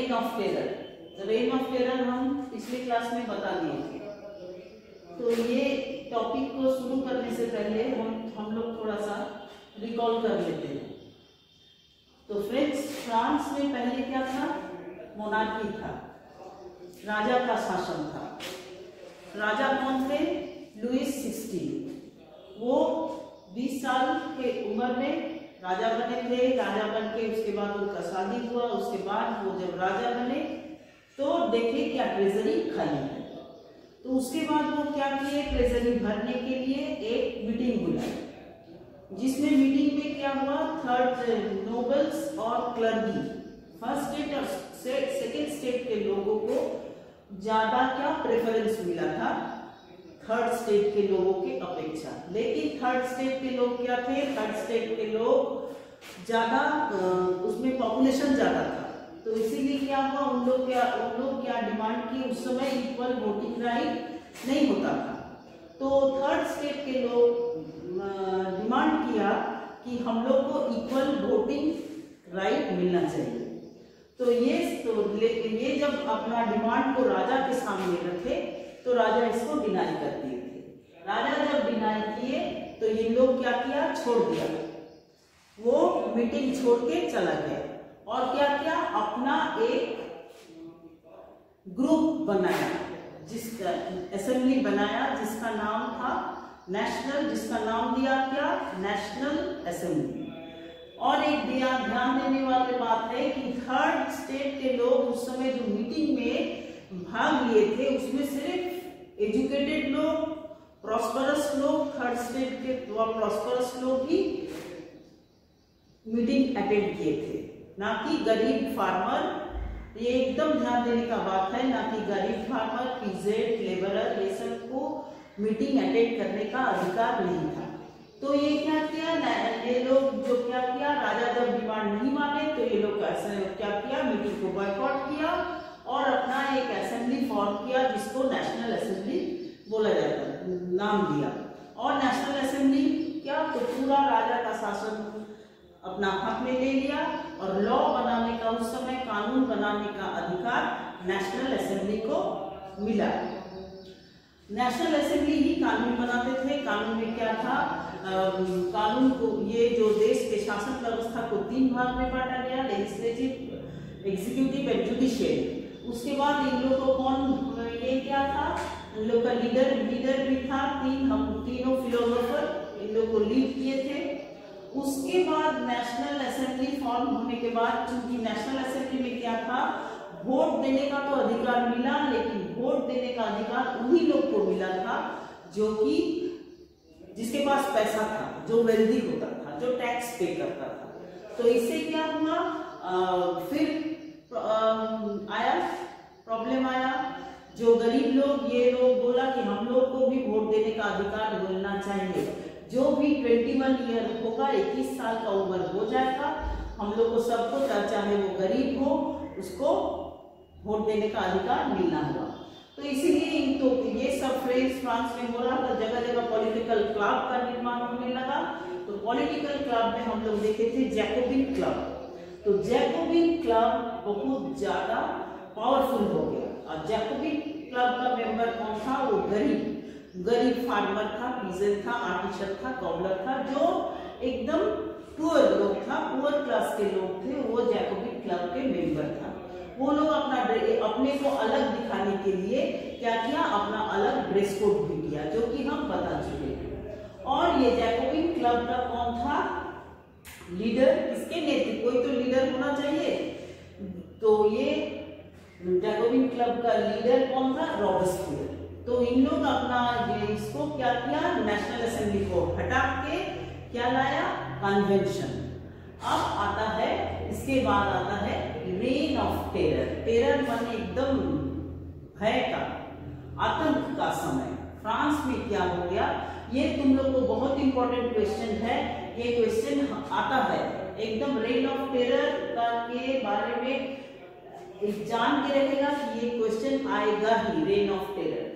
Rain of terror. Rain of terror हम पिछले class में बता दिए थे। तो ये टॉपिक को शुरू करने से पहले हम लोग थोड़ा सा रिकॉल कर लेते हैं। तो फ्रांस में पहले क्या था? मोनार्की था, राजा का शासन था। राजा कौन थे? लुईस 16। वो 20 साल के उम्र में राजा बने थे। राजा बन के उसके बाद उनका शादी हुआ। उसके बाद वो जब राजा बने तो देखे क्या ट्रेजरी खाली है। तो उसके बाद वो क्या किए? ट्रेजरी भरने के लिए एक मीटिंग बुलाई, जिसमें मीटिंग में क्या हुआ? थर्ड नोबल्स और क्लर्गी, फर्स्ट स्टेट और सेकेंड स्टेट के लोगों को ज्यादा क्या प्रेफरेंस मिला था थर्ड स्टेट के लोगों के अपेक्षा। लेकिन थर्ड स्टेट के लोग क्या थे? थर्ड स्टेट के लोग ज्यादा, उसमें पॉपुलेशन ज्यादा था। तो इसीलिए क्या हुआ? उन लोग क्या डिमांड की? उस समय इक्वल वोटिंग राइट नहीं होता था। तो थर्ड स्टेट के लोग डिमांड किया कि हम लोग को इक्वल वोटिंग राइट मिलना चाहिए। तो ये जब अपना डिमांड को राजा के सामने रखे तो राजा इसको डिनाई कर दिए थे। राजा जब डिनाई किए तो ये लोग क्या किया? छोड़ दिया। वो मीटिंग छोड़ के चला गया और क्या किया? अपना एक ग्रुप बनाया, जिसका असेंबली बनाया, जिसका नाम था नेशनल, जिसका नाम दिया क्या? National assembly. और एक ध्यान देने वाली बात है कि थर्ड स्टेट के लोग उस समय जो मीटिंग में भाग लिए थे उसमें सिर्फ एजुकेटेड लोग, प्रॉस्परस लोग, थर्ड स्टेट के प्रॉस्परस लोग ही मीटिंग अटेंड किए थे, ना कि गरीब फार्मर। ये एकदम ध्यान देने का बात है, ना कि गरीब फार्मर, पीजेंट, लेबरर, ये सब को मीटिंग अटेंड करने का अधिकार नहीं था। तो ये क्या किया? ये लोग जो क्या किया? राजा जब डिमांड नहीं माने तो ये लोग क्या किया? मीटिंग को बॉयकॉट किया और अपना एक असेंबली फॉर्म किया, जिसको नेशनल असेंबली बोला जाता है, नाम दिया। और नेशनल असेंबली क्या? तो पूरा राजा का शासन अपना हक में ले लिया और लॉ बनाने का, उस समय कानून बनाने का अधिकार नेशनल असेंबली को मिला। नेशनल असेंबली ही कानून बनाते थे। कानून में क्या था? कानून को, ये जो देश के शासन व्यवस्था को 3 भाग में बांटा गया, लेजिस्लेटिव, एग्जीक्यूटिव एंड जुडिशियल। उसके बाद इन लोगों को कौन, ये क्या था? इन लोग का लीडर भी था। हम तीनों फिलोसोफर इन लोग को लीड किए थे। उसके बाद नेशनल असेंबली फॉर्म होने के बाद, चूंकि नेशनल असेंबली में क्या था? वोट देने का तो अधिकार मिला, लेकिन वोट देने का अधिकार उन्हीं लोग को मिला था जो कि जिसके पास पैसा था, जो वेल्दी होता था, जो टैक्स पे करता था। तो इससे क्या हुआ? फिर प्रॉब्लम आया। जो गरीब लोग, ये लोग बोला कि हम लोग को भी वोट देने का अधिकार मिलना चाहिए। जो भी 21 ईयर होगा, 21 साल का उम्र हो जाएगा, हम लोग को सबको, चाहे वो गरीब हो, उसको वोट देने का अधिकार मिलना होगा। तो इसीलिए तो ये सब फ्रांस में हो रहा था। जगह जगह पॉलिटिकल क्लब का निर्माण होने लगा। तो पॉलिटिकल क्लब में हम लोग देखे थे जैकोबिन क्लब। तो जैकोबिन क्लब बहुत ज्यादा पावरफुल हो गया। और जैकोबिन क्लब का मेंबर कौन था? वो गरीब फार्मर था, पीजेंट था, आर्टिसन था, कॉबलर था, जो एकदम पुअर लोग था, पुअर क्लास के लोग थे। वो जैकोबिन क्लब के मेंबर था। वो लोग अपने को अलग दिखाने के लिए क्या किया? अपना अलग ड्रेस कोड भी किया, जो कि हम बता चुके हैं। और ये जैकोबिन क्लब का कौन था लीडर? किसके नेतृत्व? कोई तो लीडर होना चाहिए। तो ये जैकोबिन क्लब का लीडर कौन था? रॉबेस्पियर। तो इन लोग अपना इसको क्या किया? नेशनल असेंबली को हटा के क्या लाया? कन्वेंशन। अब आता है, इसके बाद आता है रेन ऑफ टेरर। टेरर माने एकदम भय का, आतंक का समय। फ्रांस में क्या हो गया? ये तुम लोग को बहुत इंपॉर्टेंट क्वेश्चन है। ये क्वेश्चन आता है एकदम। रेन ऑफ टेरर के बारे में जान के रखेगा कि ये क्वेश्चन आएगा ही, रेन ऑफ टेरर।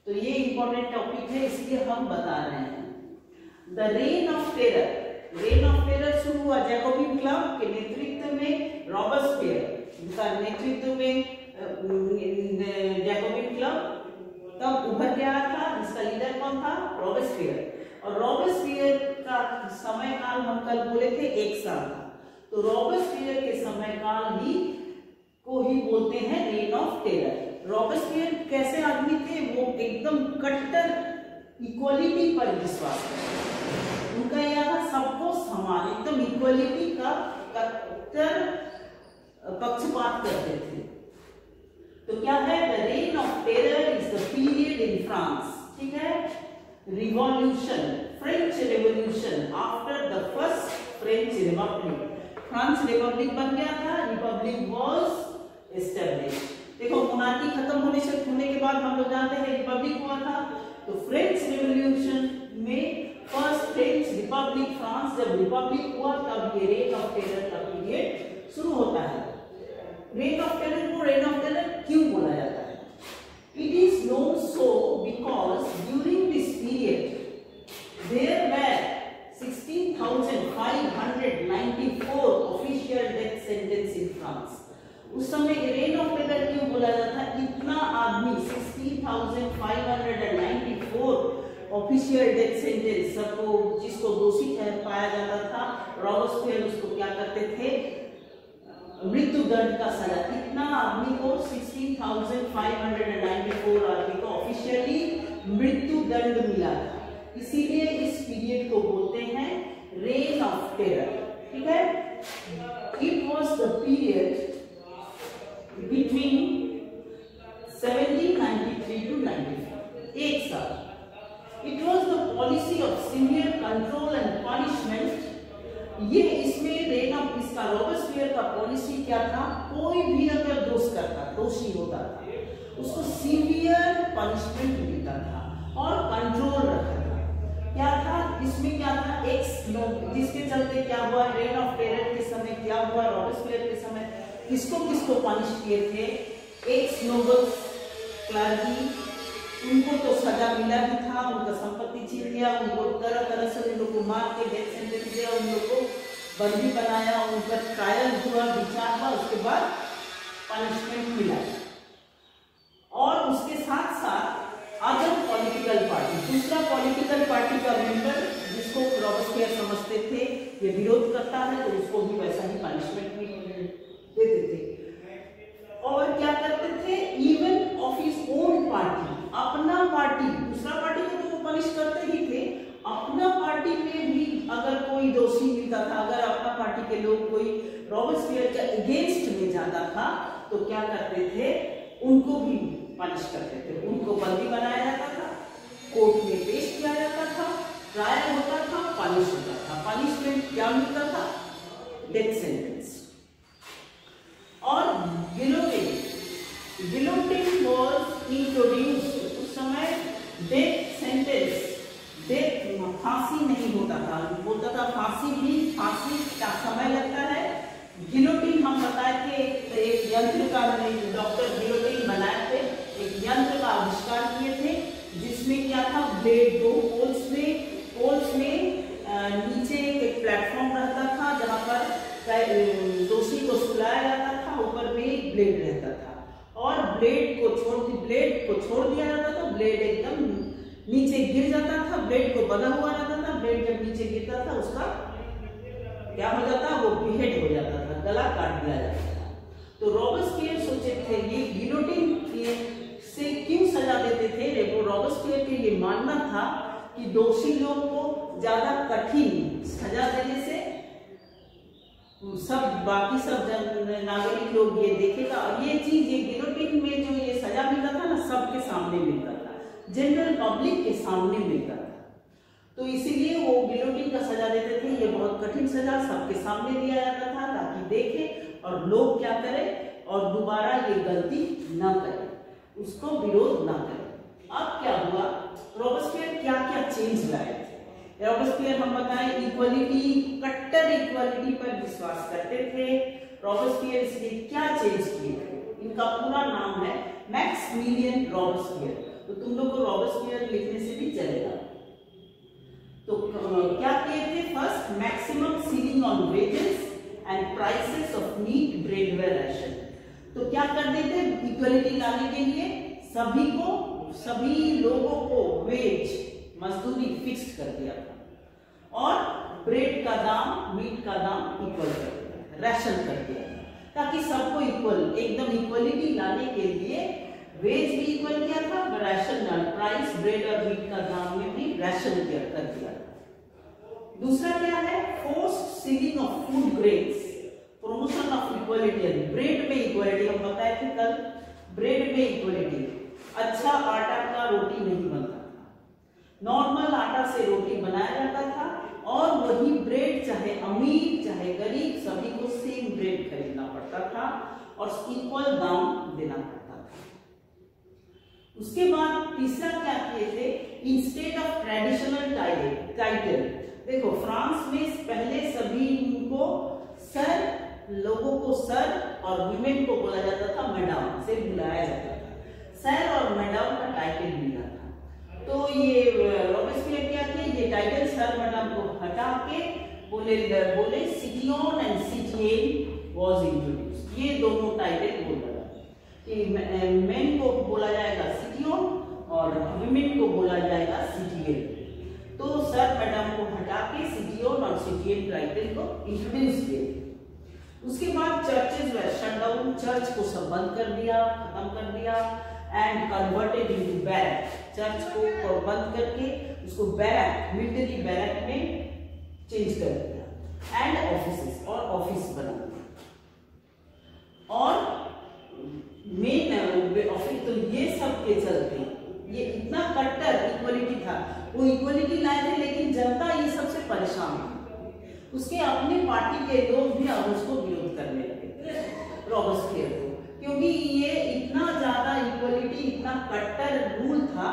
तो ये इंपॉर्टेंट टॉपिक है, इसलिए हम बता रहे हैं। The rain of terror. Rain of terror शुरू हुआ जैकोबिन क्लब के नेतृत्व में, रॉबेस्पियर इनका नेतृत्व में जैकोबिन क्लब तब उभर के आया था। इसका लीडर कौन था? रॉबेस्पियर। और रॉबेस्पियर का समय काल हम कल बोले थे 1 साल था। तो रॉबेस्पियर के समय काल ही को ही बोलते हैं रेन ऑफ टेरर। रॉबेस्पियर कैसे आदमी थे? वो एकदम कट्टर इक्वलिटी पर विश्वास करते। उनका यह था सबको समान, एकदम इक्वलिटी का कट्टर पक्षपात करते थे। तो क्या है? The rain of terror is the period in France, ठीक है, revolution, French revolution after the first French republic. France Republic बन गया था, रिपब्लिक वाज एस्टैब्लिश। देखो मोनार्की खत्म होने के बाद हम लोग जानते हैं रिपब्लिक हुआ था। तो फ्रेंच रेवोल्यूशन में फर्स्ट फ्रेंच रिपब्लिक फ्रांस जब रिपब्लिक हुआ तब ये रेन ऑफ टेरर का पीरियड शुरू होता है। रेन ऑफ टेरर को रेन ऑफ टेरर क्यों बोला जाता है? It is known so because during this period there were 16,594 official death sentence in France. उस समय रेन ऑफ टेरर क्यों बोला जाता है? इतना आदमी 16,594 ऑफिशियल डेथ सेंटेंस, सबको जिसको दोषी पाया जाता था रॉबेस्पियर उसको क्या करते थे? मृत्यु दंड का सजा। इतना आदमी को 16,594 आदमी को ऑफिशियली मृत्यु दंड मिला था। इसीलिए इस पीरियड को बोलते हैं रेन ऑफ टेरर, ठीक है। It was the period between 1793 to 94, 1 साल। It was the policy of severe control and punishment. ये इसमें रेन ऑफ इसका रॉबेस्पियर का पॉलिसी क्या था? कोई भी अगर दोषी होता था उसको सीवियर पनिशमेंट मिलता था और कंट्रोल रखा था। क्या था इसमें? क्या था? जिसके चलते क्या हुआ? रेन ऑफ टेरर के समय क्या हुआ? रॉबेस्पियर के समय किसको पनिश किए थे? एक्स नोबल क्लर्जी, उनको तो सजा मिला भी था, उनका संपत्ति छीन लिया, उनको तरह से उन लोग को मार के डेथ सेंटेंस दिया, उन लोग को बंदी बनाया, उन पर ट्रायल हुआ, विचार हुआ, उसके बाद पनिशमेंट मिला। और उसके साथ साथ अदर पॉलिटिकल पार्टी, दूसरा पॉलिटिकल पार्टी का मेंबर जिसको रॉबेस्पियर समझते थे ये विरोध करता है तो उसको भी वैसा ही पनिशमेंट देते थे। और क्या करते थे? Even of his own party, अपना पार्टी, दूसरा पार्टी को तो वो पनिश करते ही थे, अपना पार्टी में भी अगर कोई दोषी मिलता था, अगर अपना पार्टी के लोग कोई रॉबेस्पियर के अगेंस्ट में जाता था तो क्या करते थे? उनको भी पनिश करते थे। उनको बंदी बनाया जाता था, कोर्ट में पेश किया जाता था, ट्रायल होता था, पनिश होता था। पनिशमेंट क्या मिलता था? Death sentence. और गिलोटिन वाज इंट्रोड्यूस्ड। उस समय डेथ सेंटेंस, डेथ फांसी नहीं होता था, बोलता था फांसी का समय लगता है। गिलोटिन हम बताए थे, एक यंत्र का डॉक्टर गिलोटिन बनाए थे, एक यंत्र का आविष्कार किए थे जिसमें क्या था? ब्लेड, 2 पोल्स में नीचे एक प्लेटफॉर्म रहता था जहां पर दोषी को सुलाया जाता था, ऊपर में एक ब्लेड रहता था और ब्लेड को छोड़ दिया जाता था, ब्लेड एकदम नीचे गिर जाता था, ब्लेड को बंधा हुआ रहता था, ब्लेड जब नीचे गिरता था उसका क्या हो जाता? वो बिहेड हो जाता था, गला काट दिया जाता था। तो रॉबेस्पियर सोचे थे ये गिलोटिन से क्यों सजा देते थे? रॉबेस्पियर के ये मानना था कि दोषी लोग को ज्यादा कठिन सजा देने से बाकी सब नागरिक लोग ये देखेगा। और ये चीज, ये गिलोटिन में जो ये सजा मिलता था ना, सबके सामने मिलता था, जनरल पब्लिक के सामने मिलता था। तो इसीलिए वो गिलोटिन का सजा देते थे। ये बहुत कठिन सजा सबके सामने दिया जाता था ताकि देखे और लोग क्या करें और दोबारा ये गलती ना करें, उसको विरोध ना करें। अब क्या हुआ? रॉबेस्पियर क्या क्या चेंज लाए थे? रॉबेस्पियर हम बताएं इक्वलिटी, कट्टर इक्वलिटी पर विश्वास करते थे। रॉबेस्पियर इसलिए क्या चेंज किए थे? इनका पूरा नाम है मैक्सिमिलियन रॉबेस्पियर। तो तुम लोग को रॉबेस्पियर लिखने से भी चलेगा। तो क्या किए थे? First, maximum ceiling on wages and prices of meat, bread व राशन। तो क्या कर देते, इक्वलिटी लाने के लिए सभी लोगों को वेज मजदूरी फिक्स्ड कर दिया था और ब्रेड का दाम, मीट का दाम इक्वल कर दिया, राशन कर दिया, ताकि सबको इक्वल, एकदम इक्वलिटी लाने के लिए वेज भी इक्वल किया था, राशन प्राइस ब्रेड और मीट का दाम में भी राशन कर दिया। दूसरा क्या है, forced ceiling of food grains, promotion of equality. Bread में इक्वलिटी, हम बताए थे कल, ब्रेड में इक्वलिटी। अच्छा आटा का रोटी नहीं बनता था, नॉर्मल आटा से रोटी बनाया जाता था और वही ब्रेड चाहे अमीर चाहे गरीब सभी को सेम ब्रेड खरीदना पड़ता था और इक्वल दाम देना पड़ता था। उसके बाद तीसरा क्या किए थे, इंस्टेड ऑफ ट्रेडिशनल टाइटल, देखो फ्रांस में पहले सभी को सर, लोगों को सर और वुमेन को बोला जाता था मैडम से बुलाया जाता था, सर और मैडम का टाइटल मिला था। तो ये रॉबेस्पियर क्या किए, ये टाइटल सर मैडम को हटा के बोले सिटियन एंड सिटियन वाज इंट्रोड्यूस्ड। ये दोनों टाइटल बोला कि मेन को बोला जाएगा सिटियन और वुमेन को बोला जाएगा सिटियन। तो सर मैडम को हटा के सिटियन और सिटियन टाइटल को इंट्रोड्यूस किए। उसके बाद चर्चेज वर शट डाउन, चर्च को सब बंद कर दिया, खत्म कर दिया, and converted into barrack, church को बंद करके उसको बैरक, मिलिट्री बैरक में चेंज कर दिया, एंड ऑफिसेस, और ऑफिस बना दिया। और मेन ऑफिस, तो ये सब के चलते ये इतना कट्टर इक्वलिटी था, वो इक्वलिटी लाए थे लेकिन जनता ये सबसे परेशान थी। उसके अपने पार्टी के लोग भी अब उसको विरोध करने लगे रॉबेस्पियर को, क्योंकि ये इतना ज्यादा इक्वलिटी, इतना कट्टर रूल था।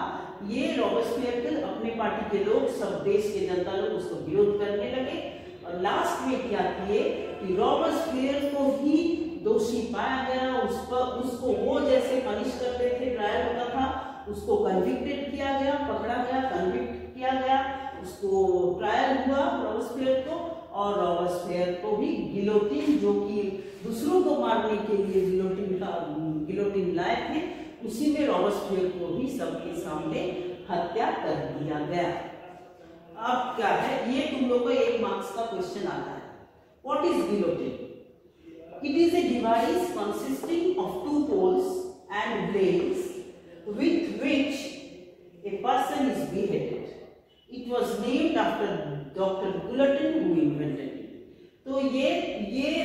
ये रॉबेस्पियर के अपने पार्टी के लोग, सब देश के जनता लोग उसको विरोध करने लगे और लास्ट में क्या किए कि रॉबेस्पियर को ही दोषी पाया गया, उसको वो जैसे पनिश करते थे, ट्रायल होता था, उसको कन्विक्टेड किया गया, पकड़ा गया, कन्विक्ट किया गया, उसको ट्रायल हुआ रॉबेस्पियर को, और रॉबेस्पियर को भी गिलोटिन, जो कि दूसरों को मारने के लिए गिलोटिन लाए थे, उसी में रॉबेस्पियर को भी सबके सामने हत्या कर दिया गया। अब क्या है, ये तुम लोगों को 1 मार्क्स का क्वेश्चन आता है, what is guillotine? It is a device consisting of 2 poles and blades with which a person is beheaded. It was named after Dr. Guillotine who invented it. तो ये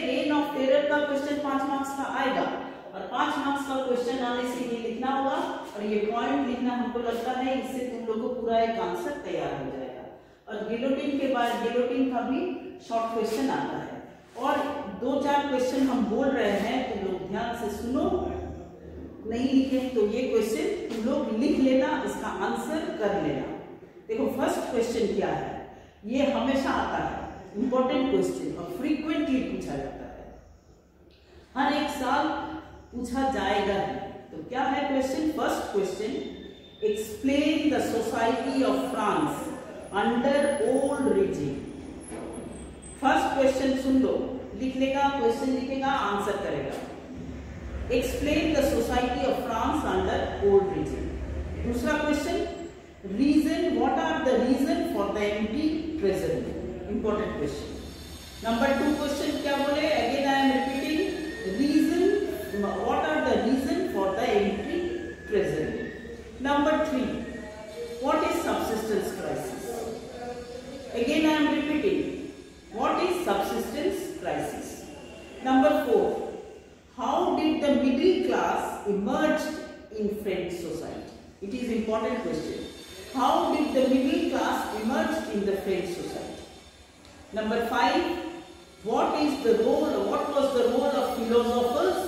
रेन ऑफ टेरर का question 5 marks का आएगा और 5 marks का question आने से ये लिखना होगा और ये पॉइंट लिखना हमको लगता है, इससे तुम लोगों को पूरा एक आंसर तैयार हो जाएगा। और गिलोटिन के बाद गिलोटिन का भी शॉर्ट क्वेश्चन आता है और 2-4 क्वेश्चन हम बोल रहे हैं, तुम लोग ध्यान से सुनो, नहीं लिखे तो ये क्वेश्चन तुम लोग लिख लेना, इसका आंसर कर लेना। देखो फर्स्ट क्वेश्चन क्या है, ये हमेशा आता है, इंपॉर्टेंट क्वेश्चन और फ्रीक्वेंटली पूछा जाता है, हर एक साल पूछा जाएगा ही। तो क्या है question? First question, explain the society of France under old regime. First question सुन लो, लिख लेगा, क्वेश्चन लिखेगा, आंसर करेगा। Explain the society of France under old regime. दूसरा question, reason, what are the reason for the empty treasury? Important question. Number 2 question क्या बोले? Again I am repeating, reason, what are the reason for the empty treasury? Number 3, what is subsistence crisis? Again I am repeating, what is subsistence crisis? Number 4, how did the middle class emerge in French society? It is important question. How did the middle class emerge in the French society? Number 5, what was the role of philosophers?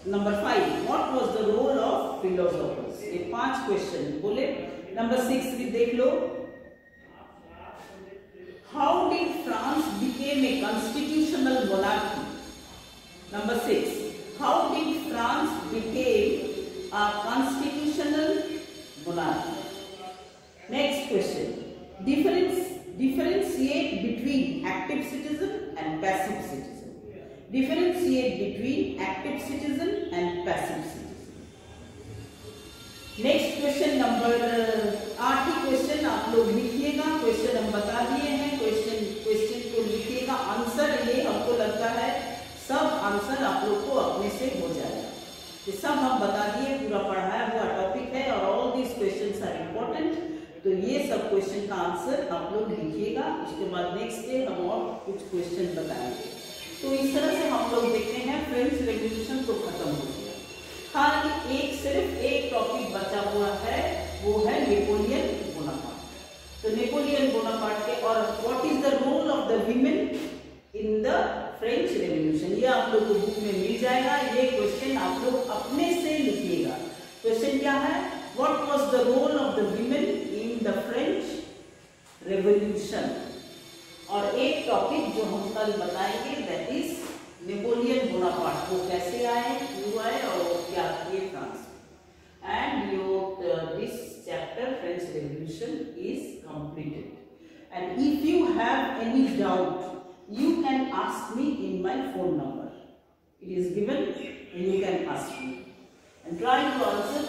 Number 5, what was the role of philosophers? ये 5 question बोले। Number 6 भी देख लो, how did France became a constitutional monarchy? Number 6, how did France became a constitutional monarchy? Next question, differentiate between active citizen and passive citizen. Differentiate between active citizen and passive citizen. Next question number 8 question आप लोग लिखिएगा। Question हम बता दिए हैं, question को लिखिएगा। Answer ये हमको लगता है सब आंसर आप लोग को अपने से हो जाएगा। ये सब हम बता दिए, पूरा पढ़ाया हुआ टॉपिक है और all these questions are important. तो ये सब क्वेश्चन का आंसर आप लोग लिखिएगा। इसके बाद नेक्स्ट डे हम और कुछ क्वेश्चन बताएंगे। तो इस तरह से हम लोग देखते हैं फ्रेंच रेवोल्यूशन तो खत्म हो गया, खाली सिर्फ एक टॉपिक बचा हुआ है, वो है नेपोलियन बोनापार्ट। तो नेपोलियन बोनापार्ट के और what is the role of the women in the French revolution, ये आप लोग को बुक में मिल जाएगा। ये क्वेश्चन आप लोग अपने से लिखिएगा। क्वेश्चन क्या है, what was the role of the women in the French revolution. और एक टॉपिक जो हम कल बताएंगे दैट इज नेपोलियन बोनापार्ट, वो कैसे आए, क्यों आए और क्या किए फ्रांस में। And your this chapter French revolution is completed. And if you have any doubt you can ask me in my phone number. It is given and you can ask me and try to answer